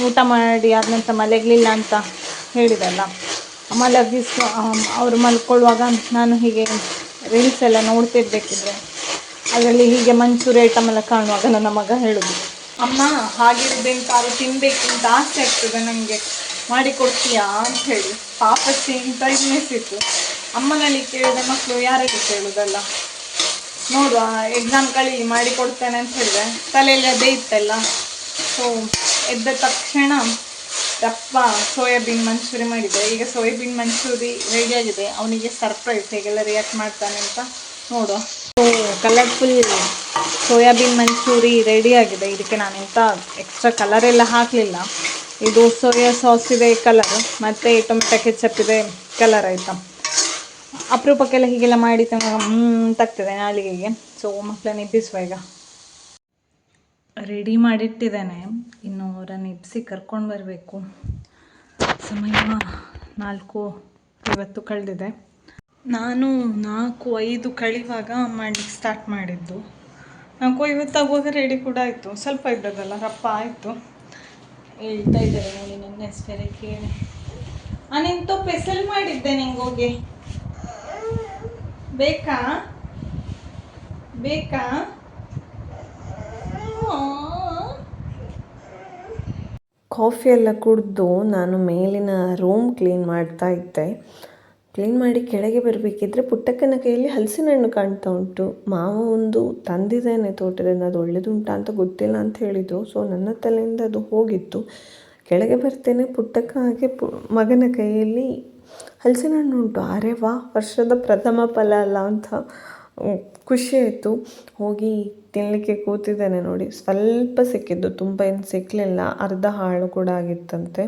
ಊಟ ಮಾಡಿ ಆದ ನಂತರ ಮಲಗಲಿಲ್ಲ ಅಂತ ಹೇಳಿದಲ್ಲ, ಅವರು ಮಲ್ಕೊಳ್ಳುವಾಗ ನಾನು ಹೀಗೆ ರೀಲ್ಸ್ ಎಲ್ಲ ನೋಡ್ತಿರ್ಬೇಕಿದ್ರೆ ಅದರಲ್ಲಿ ಹೀಗೆ ಮಂಚೂರಿ ಐಟಮ್ ಎಲ್ಲ ಕಾಣುವಾಗ ನನ್ನ ಮಗ ಹೇಳೋದು, ಅಮ್ಮ ಹಾಗಿರೋದೆಂತಾದ್ರು ತಿನ್ನಬೇಕಂತ ಆಸೆ ಆಗ್ತದೆ ನನಗೆ, ಮಾಡಿಕೊಡ್ತೀಯಾ ಅಂತ ಹೇಳಿ. ಪಾಪಕ್ಕೆ ಇಂಥ ಇನ್ನಿಸಿತ್ತು. ಅಮ್ಮನಲ್ಲಿ ಕೇಳಿದ ಮಕ್ಕಳು ಯಾರಲ್ಲಿ ಕೇಳೋದಲ್ಲ. ನೋಡುವ ಎಕ್ಸಾಮ್ ಕಳೀಲಿ ಮಾಡಿಕೊಡ್ತೇನೆ ಅಂತ ಹೇಳಿದೆ. ತಲೆಯಲ್ಲಿ ಅದೇ ಇತ್ತಲ್ಲ. ಸೊ ಎದ್ದ ತಕ್ಷಣ ರಪ್ಪ ಸೋಯಾಬೀನ್ ಮಂಚೂರಿ ಮಾಡಿದೆ. ಈಗ ಸೋಯಾಬೀನ್ ಮಂಚೂರಿ ರೆಡಿಯಾಗಿದೆ. ಅವನಿಗೆ ಸರ್ಪ್ರೈಸ್ ಹೇಗೆಲ್ಲ ರಿಯಾಕ್ಟ್ ಮಾಡ್ತಾನೆ ಅಂತ ನೋಡುವ. ಸೊ ಕಲರ್ಫುಲ್ ಸೋಯಾಬೀನ್ ಮಂಚೂರಿ ರೆಡಿಯಾಗಿದೆ. ಇದಕ್ಕೆ ನಾನು ಎಂಥ ಎಕ್ಸ್ಟ್ರಾ ಕಲರೆಲ್ಲ ಹಾಕಲಿಲ್ಲ. ಇದು ಸೋಯಾ ಸಾಸ್ ಇದೆ ಕಲರ್, ಮತ್ತು ಟೊಮೆಟೊ ಕೆಚಪ್ ಇದೆ ಕಲರ್. ಆಯಿತಾ, ಅಪರೂಪಕ್ಕೆಲ್ಲ ಹೀಗೆಲ್ಲ ಮಾಡಿ ತಗ್ತದೆ ನಾಲಿಗೆಗೆ. ಸೊ ಮಕ್ಕಳನ್ನ ಎಬ್ಬಿಸುವ. ಈಗ ರೆಡಿ ಮಾಡಿಟ್ಟಿದ್ದೇನೆ, ಇನ್ನು ಅವರನ್ನು ಎಬ್ಬಿಸಿ ಕರ್ಕೊಂಡು ಬರಬೇಕು. ಸಮಯ 4:50 ಕಳೆದಿದೆ. ನಾನು 4:05 ಕಳೆಯುವಾಗ ಮಾಡಲಿಕ್ಕೆ ಸ್ಟಾರ್ಟ್ ಮಾಡಿದ್ದು. 4:50 ಆಗುವಾಗ ರೆಡಿ ಕೂಡ ಆಯಿತು. ಸ್ವಲ್ಪ ಇದ್ದದಲ್ಲ, ರಪ್ಪ ಆಯಿತು. ಹೇಳ್ತಾ ಇದ್ದಾರೆ ನೋಡಿ ನನ್ನ ಹೆಸರೇ ಕೇಳಿ. ನಾನೆಂತೋ ಪೆಸಲ್ ಮಾಡಿದ್ದೆ ನಿಂಗೋಗಿ, ಬೇಕಾ ಬೇಕಾ? ಕಾಫಿ ಎಲ್ಲ ಕುಡಿದು ನಾನು ಮೇಲಿನ ರೂಮ್ ಕ್ಲೀನ್ ಮಾಡ್ತಾ ಇದ್ದೆ. ಕ್ಲೀನ್ ಮಾಡಿ ಕೆಳಗೆ ಬರಬೇಕಿದ್ರೆ ಪುಟ್ಟಕ್ಕನ ಕೈಯಲ್ಲಿ ಹಲಸಿನ ಹಣ್ಣು ಕಾಣ್ತಾ ಉಂಟು. ಮಾವ ಒಂದು ತಂದಿದ್ದೇನೆ ತೋಟದಿಂದ, ಅದು ಒಳ್ಳೆದುಂಟಾ ಅಂತ ಗೊತ್ತಿಲ್ಲ ಅಂತ ಹೇಳಿದರು. ಸೊ ನನ್ನ ತಲೆಯಿಂದ ಅದು ಹೋಗಿತ್ತು. ಕೆಳಗೆ ಬರ್ತೇನೆ, ಪುಟ್ಟಕ್ಕ ಹಾಗೆ ಮಗನ ಕೈಯಲ್ಲಿ ಹಲಸಿನ ಹಣ್ಣು ಉಂಟು. ಅರೆ ವಾ, ವರ್ಷದ ಪ್ರಥಮ ಫಲ ಅಲ್ಲ ಅಂತ ಖುಷಿ ಆಯಿತು. ಹೋಗಿ ತಿನ್ನಲಿಕ್ಕೆ ಕೂತಿದ್ದೇನೆ. ನೋಡಿ ಸ್ವಲ್ಪ ಸಿಕ್ಕಿದ್ದು, ತುಂಬ ಏನು ಸಿಕ್ಕಲಿಲ್ಲ. ಅರ್ಧ ಹಾಳು ಕೂಡ ಆಗಿತ್ತಂತೆ.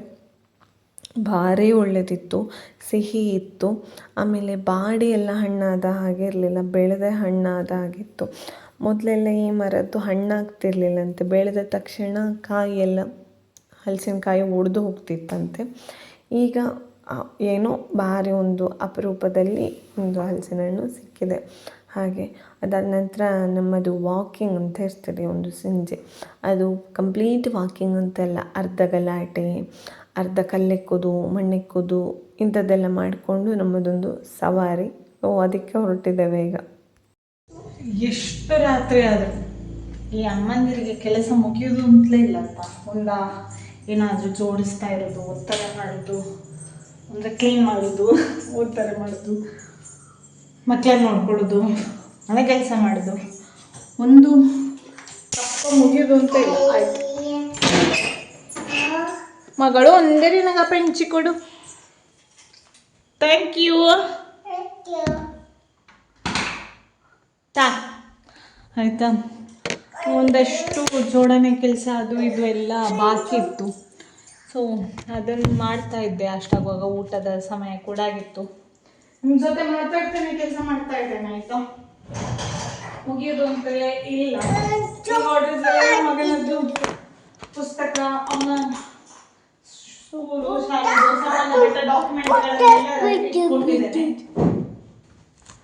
ಭಾರಿ ಒಳ್ಳೆದಿತ್ತು, ಸಿಹಿ ಇತ್ತು. ಆಮೇಲೆ ಬಾಡಿ ಎಲ್ಲ ಹಣ್ಣಾದ ಹಾಗೆ ಇರಲಿಲ್ಲ, ಬೆಳೆದ ಹಣ್ಣಾದ ಹಾಗಿತ್ತು. ಮೊದಲೆಲ್ಲ ಈ ಮರದ್ದು ಹಣ್ಣಾಗ್ತಿರ್ಲಿಲ್ಲಂತೆ, ಬೆಳೆದ ತಕ್ಷಣ ಕಾಯಿಯೆಲ್ಲ ಹಲಸಿನಕಾಯಿ ಒಡೆದು ಹೋಗ್ತಿತ್ತಂತೆ. ಈಗ ಏನೋ ಭಾರಿ ಒಂದು ಅಪರೂಪದಲ್ಲಿ ಒಂದು ಹಲಸಿನ ಹಣ್ಣು ಸಿಕ್ಕಿದೆ. ಹಾಗೆ ಅದಾದ ನಂತರ ನಮ್ಮದು ವಾಕಿಂಗ್ ಅಂತ ಇರ್ತದೆ ಒಂದು ಸಂಜೆ. ಅದು ಕಂಪ್ಲೀಟ್ ವಾಕಿಂಗ್ ಅಂತೆಲ್ಲ, ಅರ್ಧ ಗಲಾಟೆ, ಅರ್ಧ ಕಲ್ಲೆಕ್ಕೋದು, ಮಣ್ಣೆಕ್ಕೋದು ಇಂಥದ್ದೆಲ್ಲ ಮಾಡಿಕೊಂಡು ನಮ್ಮದೊಂದು ಸವಾರಿ. ಅದಕ್ಕೆ ಹೊರಟಿದ್ದೇವೆ ಈಗ. ಎಷ್ಟು ರಾತ್ರಿ ಆದರೂ ಈ ಅಮ್ಮಂದಿರಿಗೆ ಕೆಲಸ ಮುಗಿಯೋದು ಅಂತಲೇ ಇಲ್ಲಪ್ಪ. ಏನಾದರೂ ಜೋಡಿಸ್ತಾ ಇರೋದು, ಒತ್ತಡ ಮಾಡೋದು, ಅಂದರೆ ಕ್ಲೀನ್ ಮಾಡೋದು, ಒತ್ತಡ ಮಾಡೋದು, ಮಕ್ಕಳನ್ನ ನೋಡ್ಕೊಳ್ಳೋದು, ಮನೆ ಕೆಲಸ ಮಾಡೋದು, ಒಂದು ತಪ್ಪ ಮುಗಿಯೋದು ಅಂತ ಇಲ್ಲ. ಆಯ್ತು ಮಗಳು ಒಂದೇ ನನಗೆ ಪೆಂಚಿ ಕೊಡು. Thank you. ಆಯಿತಾ, ಒಂದಷ್ಟು ಜೋಡಣೆ ಕೆಲಸ ಅದು ಇದು ಎಲ್ಲ ಬಾಕಿ ಇತ್ತು. ಸೊ ಅದನ್ನು ಮಾಡ್ತಾ ಇದ್ದೆ. ಅಷ್ಟಾಗುವಾಗ ಊಟದ ಸಮಯ ಕೂಡ ಆಗಿತ್ತು. ನಿಮ್ಮ ಜೊತೆ ಮಾತಾಡ್ತೇನೆ, ಕೆಲಸ ಮಾಡ್ತಾ ಇದ್ದೇನೆ. ಆಯಿತಾ, ಮುಗಿಯೋದು ಅಂತಲೇ ಇಲ್ಲ. ಮಗನದ್ದು ಪುಸ್ತಕ, ಅವನ ಸ್ಕೂಲು, ಶಾಲೆ, ಡಾಕ್ಯುಮೆಂಟ್ಗಳನ್ನೆಲ್ಲ ಇಟ್ಕೊಂಡಿದ್ದೇನೆ.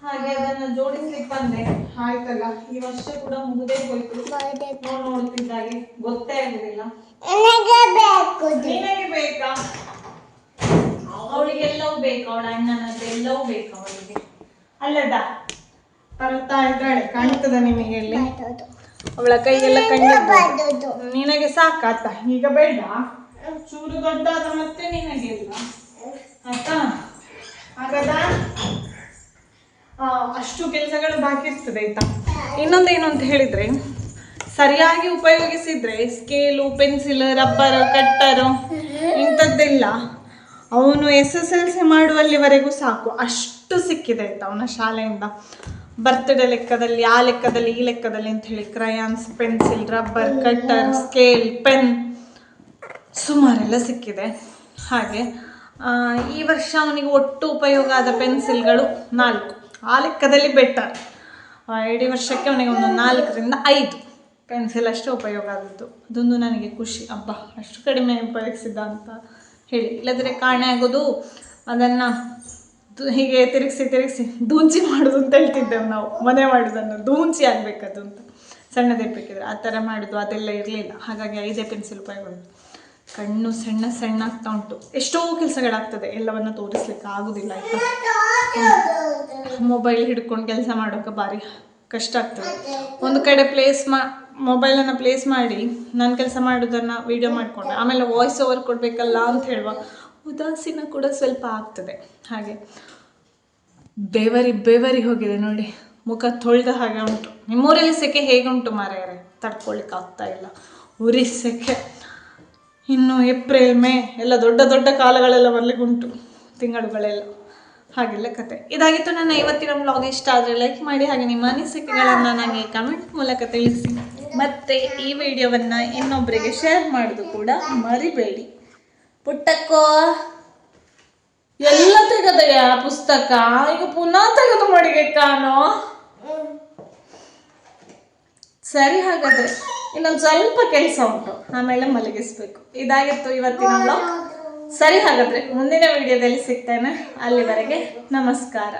ಹಾಗೆ ಅದನ್ನು ಜೋಡಿಸ್ಲಿಕ್ಕೆ ಬಂದೆ. ಆಯ್ತಲ್ಲ, ಈ ವರ್ಷ ಕೂಡ ಮುಗಿದೇ ಹೋಯ್ತು. ನೋಡ್ತಿದ್ದಾಗೆ ಗೊತ್ತೇ ಆಗುದಿಲ್ಲ. ನಿನಗೆ ಬೇಕಾ? ಅವಳಿಗೆಲ್ಲವೂ ಬೇಕು, ಅವಳ ಅಣ್ಣನದ್ದು ಎಲ್ಲವೂ ಬೇಕು ಅವಳಿಗೆ. ಅಲ್ಲದ ತರ್ತಾ ಇದ್ದಾಳೆ, ಕಾಣ್ತದ ನಿಮಗೆ ಇಲ್ಲಿ? ಅವಳ ಕೈಯೆಲ್ಲ ಕಂಡು ನಿನಗೆ ಸಾಕಾತ? ಈಗ ಬೇಡ, ಚೂರು ದೊಡ್ಡಾದ ಮತ್ತೆ ನಿನಗೆಲ್ಲ ಆಯ್ತಾ? ಹಾಗಾದ ಅಷ್ಟು ಕೆಲಸಗಳು ಬಾಕಿ ಇರ್ತದೆ. ಆಯ್ತಾ, ಇನ್ನೊಂದೇನು ಅಂತ ಹೇಳಿದರೆ, ಸರಿಯಾಗಿ ಉಪಯೋಗಿಸಿದರೆ ಸ್ಕೇಲು, ಪೆನ್ಸಿಲ್, ರಬ್ಬರು, ಕಟ್ಟರು ಇಂಥದ್ದೆಲ್ಲ ಅವನು SSLC ಮಾಡುವಲ್ಲಿವರೆಗೂ ಸಾಕು, ಅಷ್ಟು ಸಿಕ್ಕಿದೆ. ಆಯಿತಾ, ಅವನ ಶಾಲೆಯಿಂದ ಬರ್ತ್ಡೇ ಲೆಕ್ಕದಲ್ಲಿ, ಆ ಲೆಕ್ಕದಲ್ಲಿ, ಈ ಲೆಕ್ಕದಲ್ಲಿ ಅಂತ ಹೇಳಿ crayons, pencil, rubber, cutter, scale, pen ಸುಮಾರೆಲ್ಲ ಸಿಕ್ಕಿದೆ. ಹಾಗೆ ಈ ವರ್ಷ ಅವನಿಗೆ ಒಟ್ಟು ಉಪಯೋಗ ಆದ ಪೆನ್ಸಿಲ್ಗಳು 4. ಆ ಲೆಕ್ಕದಲ್ಲಿ ಬೆಟರ್. ಇಡೀ ವರ್ಷಕ್ಕೆ ಅವನಿಗೆ ಒಂದು 4ರಿಂದ 5 ಪೆನ್ಸಿಲ್ ಅಷ್ಟು ಉಪಯೋಗ ಆದದ್ದು. ಅದೊಂದು ನನಗೆ ಖುಷಿ. ಹಬ್ಬ, ಅಷ್ಟು ಕಡಿಮೆ ಉಪಯೋಗಿಸಿದ್ದ ಅಂತ ಹೇಳಿ. ಇಲ್ಲದ್ರೆ ಕಾಣೆ ಆಗೋದು, ಅದನ್ನು ಹೀಗೆ ತಿರುಗಿಸಿ ದೂಂಚಿ ಮಾಡೋದು ಅಂತ ಹೇಳ್ತಿದ್ದೆವು ನಾವು. ಮನೆ ಮಾಡೋದನ್ನು ದೂಂಚಿ ಆಗಬೇಕದು ಅಂತ, ಸಣ್ಣದಿರ್ಬೇಕಿದ್ರೆ ಆ ಥರ ಮಾಡೋದು ಅದೆಲ್ಲ ಇರಲಿಲ್ಲ. ಹಾಗಾಗಿ 5 ಪೆನ್ಸಿಲ್ ಉಪಯೋಗ. ಕಣ್ಣು ಸಣ್ಣ ಆಗ್ತಾ ಉಂಟು. ಎಷ್ಟೋ ಕೆಲಸಗಳಾಗ್ತದೆ, ಎಲ್ಲವನ್ನು ತೋರಿಸ್ಲಿಕ್ಕೆ ಆಗೋದಿಲ್ಲ. ಆಯಿತಾ, ಮೊಬೈಲ್ ಹಿಡ್ಕೊಂಡು ಕೆಲಸ ಮಾಡೋಕೆ ಭಾರಿ ಕಷ್ಟ ಆಗ್ತದೆ. ಒಂದು ಕಡೆ ಮೊಬೈಲನ್ನು ಪ್ಲೇಸ್ ಮಾಡಿ ನಾನು ಕೆಲಸ ಮಾಡೋದನ್ನು ವೀಡಿಯೋ ಮಾಡಿಕೊಂಡೆ, ಆಮೇಲೆ ವಾಯ್ಸ್ ಓವರ್ ಕೊಡಬೇಕಲ್ಲ ಅಂತ ಹೇಳುವಾಗ ಉದಾಸೀನ ಕೂಡ ಸ್ವಲ್ಪ ಆಗ್ತದೆ. ಹಾಗೆ ಬೆವರಿ ಹೋಗಿದೆ ನೋಡಿ, ಮುಖ ತೊಳೆದ ಹಾಗೆ ಉಂಟು. ನಿಮ್ಮೂರಲ್ಲಿ ಸೆಕೆ ಹೇಗುಂಟು ಮಾರಾಯರೆ? ತಡ್ಕೊಳ್ಲಿಕ್ಕೆ ಆಗ್ತಾ ಇಲ್ಲ, ಉರಿ ಸೆಕೆ. ಇನ್ನು ಏಪ್ರಿಲ್, ಮೇ ಎಲ್ಲ ದೊಡ್ಡ ಕಾಲಗಳೆಲ್ಲ ಬರ್ಲಿಕ್ಕುಂಟು, ತಿಂಗಳುಗಳೆಲ್ಲ. ಹಾಗೆಲ್ಲ ಕತೆ. ಇದಾಗಿತ್ತು ನನ್ನ ಇವತ್ತಿನ ವ್ಲಾಗ್. ಇಷ್ಟ ಆದರೆ ಲೈಕ್ ಮಾಡಿ, ಹಾಗೆ ನಿಮ್ಮ ಅನಿಸಿಕೆಗಳನ್ನು ನನಗೆ ಕಮೆಂಟ್ ಮೂಲಕ ತಿಳಿಸಿ. ಮತ್ತು ಈ ವಿಡಿಯೋವನ್ನು ಇನ್ನೊಬ್ಬರಿಗೆ ಶೇರ್ ಮಾಡೋದು ಕೂಡ ಮರಿಬೇಡಿ. ಪುಟ್ಟಕ್ಕೋ, ಎಲ್ಲ ತೆಗೆದೆಯಾ ಪುಸ್ತಕ? ಈಗ ಪುನಃ ತೆಗೆದು ಮಡಿಗೆ ಕಾಣೋ. ಸರಿ, ಹಾಗಾದರೆ ಇನ್ನೊಂದು ಸ್ವಲ್ಪ ಕೆಲಸ ಉಂಟು, ಆಮೇಲೆ ಮಲಗಿಸ್ಬೇಕು. ಇದಾಗಿತ್ತು ಇವತ್ತಿನ ವ್ಲಾಗ್. ಸರಿ, ಹಾಗಾದರೆ ಮುಂದಿನ ವಿಡಿಯೋದಲ್ಲಿ ಸಿಗ್ತೇನೆ. ಅಲ್ಲಿವರೆಗೆ ನಮಸ್ಕಾರ.